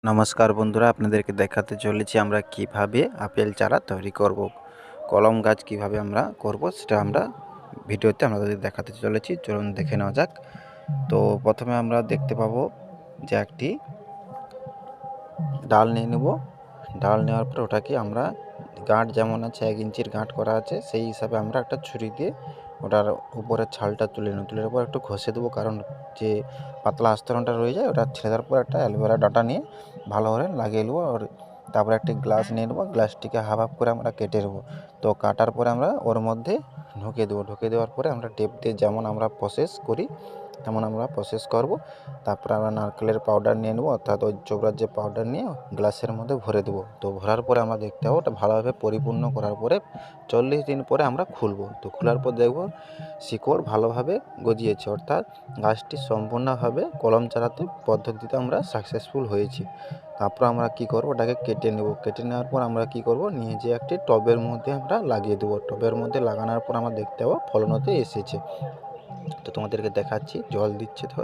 নমস্কার বন্ধুরা, আপনাদেরকে দেখাতে চলেছি আমরা কিভাবে আপেল চারা তৈরি করব। কলম গাছ কিভাবে আমরা করব সেটা আমরা ভিডিওতে আপনাদের দেখাতে চলেছি। চলুন দেখে নেওয়া যাক। তো প্রথমে আমরা দেখতে পাবো যে একটি ডাল নিয়ে নেব। ডাল নেওয়ার পর ওটাকে আমরা গাঁট যেমন আছে 1 ইঞ্চির গাঁট করা আছে, সেই হিসাবে আমরা একটা ছুরি দিয়ে ওটার উপরের ছালটা তুলে নেব। তুলে পর একটু ঘষে দেবো, কারণ যে পাতলা আস্তরণটা রয়ে যায় ওটা ছেড়ে দেওয়ার পর একটা অ্যালোভেরা ডাঁটা নিয়ে ভালোভাবে লাগিয়ে নেবো। আর তারপরে একটি গ্লাস নিয়ে নেবো, গ্লাসটিকে হাফ হাফ করে আমরা কেটে নেবো। তো কাটার পরে আমরা ওর মধ্যে ঢুকে দেবো। ঢুকে দেওয়ার পরে আমরা টেপ দিয়ে যেমন আমরা প্রসেস করি তেমন আমরা প্রসেস করব। তারপরে আমরা নারকেলের পাউডার নিয়ে নেবো, অর্থাৎ ওই চোবড়ার যে পাউডার নিয়ে গ্লাসের মধ্যে ভরে দেবো। তো ভরার পরে আমরা দেখতে পাবো ওটা ভালোভাবে পরিপূর্ণ করার পরে 40 দিন পরে আমরা খুলবো। তো খোলার পর দেখবো শিকড় ভালোভাবে গজিয়েছে, অর্থাৎ গাছটি সম্পূর্ণভাবে কলম চারাতে পদ্ধতিতে আমরা সাকসেসফুল হয়েছি। তারপর আমরা কি করব, ওটাকে কেটে নেব। কেটে নেওয়ার পর আমরা কি করব, নিয়ে যেয়ে একটি টবের মধ্যে আমরা লাগিয়ে দেবো। টবের মধ্যে লাগানোর পর আমরা দেখতে পাবো ফলন হতে এসেছে। তো তোমাদেরকে দেখাচ্ছি, জল দিচ্ছে তো।